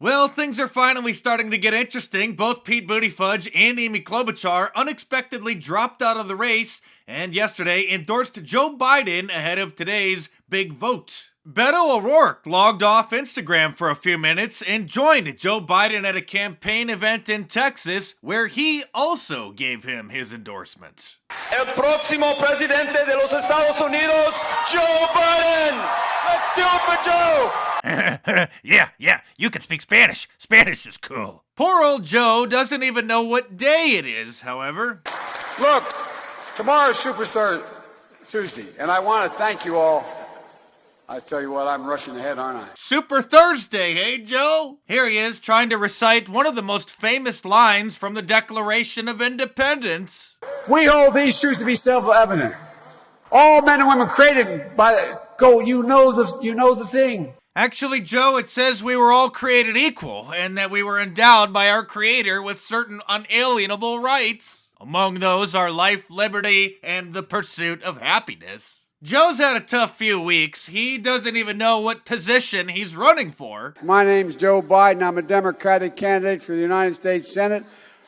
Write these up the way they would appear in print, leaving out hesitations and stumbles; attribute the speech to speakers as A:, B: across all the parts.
A: Well, things are finally starting to get interesting. Both Pete Buttigieg and Amy Klobuchar unexpectedly dropped out of the race and yesterday endorsed Joe Biden ahead of today's big vote. Beto O'Rourke logged off Instagram for a few minutes and joined Joe Biden at a campaign event in Texas where he also gave him his endorsement.
B: El próximo presidente de los Estados Unidos, Joe Biden! Let's do it for Joe!
C: Yeah, you can speak Spanish. Spanish is cool.
A: Poor old Joe doesn't even know what day it is, however.
D: Look, tomorrow's Super Tuesday, and I want to thank you all. I tell you what, I'm rushing ahead, aren't I?
A: Super Thursday, hey, Joe? Here he is trying to recite one of the most famous lines from the Declaration of Independence.
D: We hold these truths to be self-evident. All men and women created by you know the thing.
A: Actually, Joe, it says we were all created equal and that we were endowed by our Creator with certain unalienable rights. Among those are life, liberty, and the pursuit of happiness. Joe's had a tough few weeks. He doesn't even know what position he's running for.
D: My name's Joe Biden. I'm a Democratic candidate for the United States Senate.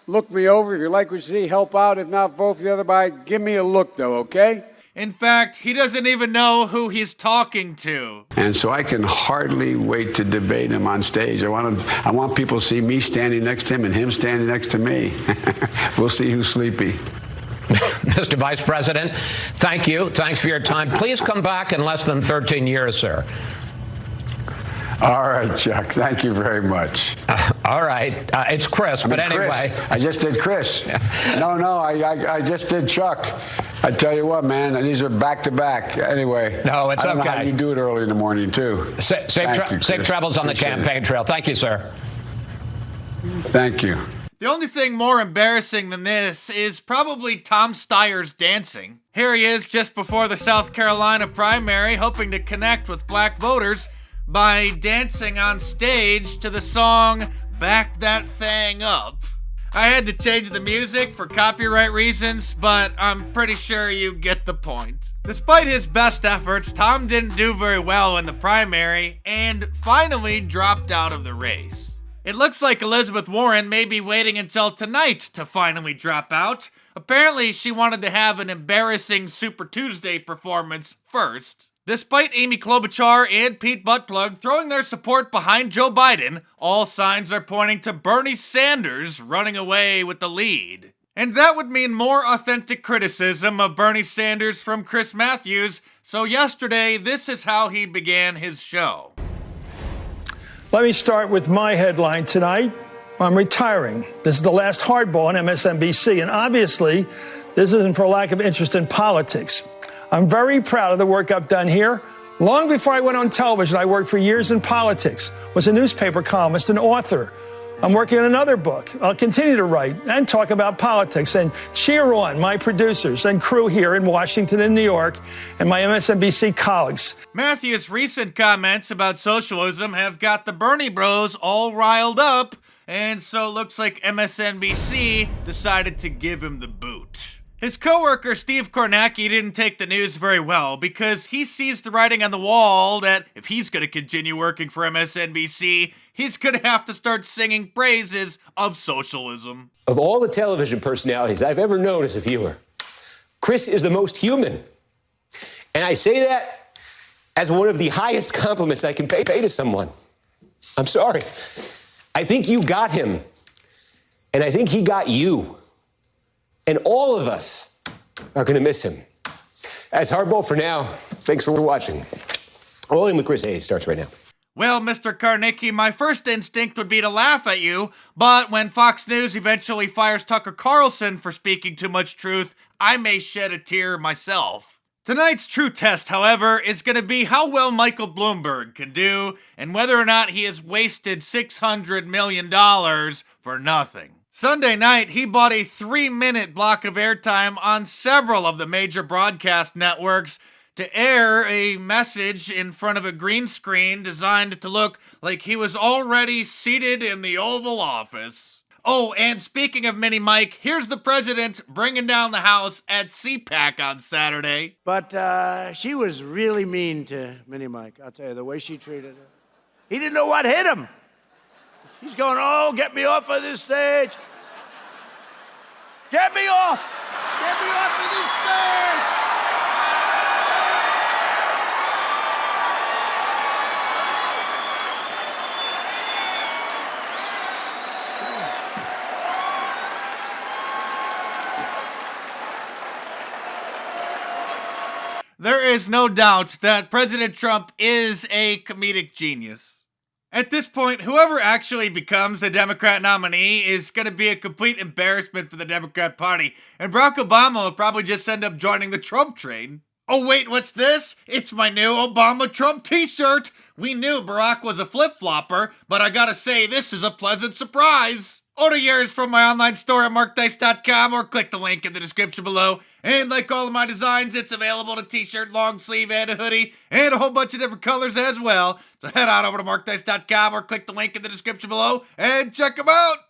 D: Look me over. If you like what you see, help out. If not, vote for the other guy. Give me a look, though, okay?
A: In fact, he doesn't even know who he's talking to.
E: And so I can hardly wait to debate him on stage. I want people to see me standing next to him and him standing next to me. We'll see who's sleepy.
F: Mr. Vice President, thank you. Thanks for your time. Please come back in less than 13 years, sir.
E: All right, Chuck. Thank you very much.
F: All right. It's Chris, but anyway.
E: Chris. I just did Chris. No, I just did Chuck. I tell you what, man, these are back-to-back. Anyway.
F: No, it's
E: I don't
F: okay.
E: know how you do it early in the morning, too.
F: Safe travels on the campaign trail. Thank you, sir.
E: Thank you.
A: The only thing more embarrassing than this is probably Tom Steyer's dancing. Here he is just before the South Carolina primary, hoping to connect with black voters by dancing on stage to the song Back That Thing Up. I had to change the music for copyright reasons, but I'm pretty sure you get the point. Despite his best efforts, Tom didn't do very well in the primary and finally dropped out of the race. It looks like Elizabeth Warren may be waiting until tonight to finally drop out. Apparently, she wanted to have an embarrassing Super Tuesday performance first. Despite Amy Klobuchar and Pete Buttigieg throwing their support behind Joe Biden, all signs are pointing to Bernie Sanders running away with the lead. And that would mean more authentic criticism of Bernie Sanders from Chris Matthews, so yesterday, this is how he began his show.
G: Let me start with my headline tonight. I'm retiring. This is the last hardball on MSNBC, and obviously, this isn't for lack of interest in politics. I'm very proud of the work I've done here. Long before I went on television, I worked for years in politics, was a newspaper columnist, an author. I'm working on another book. I'll continue to write and talk about politics and cheer on my producers and crew here in Washington and New York and my MSNBC colleagues.
A: Matthews' recent comments about socialism have got the Bernie bros all riled up, and so it looks like MSNBC decided to give him the boot. His co-worker Steve Kornacki didn't take the news very well because he sees the writing on the wall that if he's going to continue working for MSNBC, he's going to have to start singing praises of socialism.
H: Of all the television personalities I've ever known as a viewer, Chris is the most human. And I say that as one of the highest compliments I can pay to someone. I'm sorry. I think you got him. And I think he got you. And all of us are going to miss him. That's Hardball for now. Thanks for watching. All In with Chris Hayes starts right now.
A: Well, Mr. Kornacki, my first instinct would be to laugh at you, but when Fox News eventually fires Tucker Carlson for speaking too much truth, I may shed a tear myself. Tonight's true test, however, is going to be how well Michael Bloomberg can do and whether or not he has wasted $600 million for nothing. Sunday night, he bought a 3-minute block of airtime on several of the major broadcast networks to air a message in front of a green screen designed to look like he was already seated in the Oval Office. Oh, and speaking of Mini Mike, here's the president bringing down the house at CPAC on Saturday.
I: But she was really mean to Mini Mike, I'll tell you, the way she treated her. He didn't know what hit him. He's going, oh, get me off of this stage. Get me off. Get me off of this stage.
A: There is no doubt that President Trump is a comedic genius. At this point, whoever actually becomes the Democrat nominee is going to be a complete embarrassment for the Democrat Party, and Barack Obama will probably just end up joining the Trump train. Oh wait, what's this? It's my new Obama-Trump t-shirt! We knew Barack was a flip-flopper, but I gotta say, this is a pleasant surprise! Order yours from my online store at markdice.com or click the link in the description below. And like all of my designs, it's available in a t-shirt, long sleeve, and a hoodie, and a whole bunch of different colors as well. So head on over to markdice.com or click the link in the description below and check them out!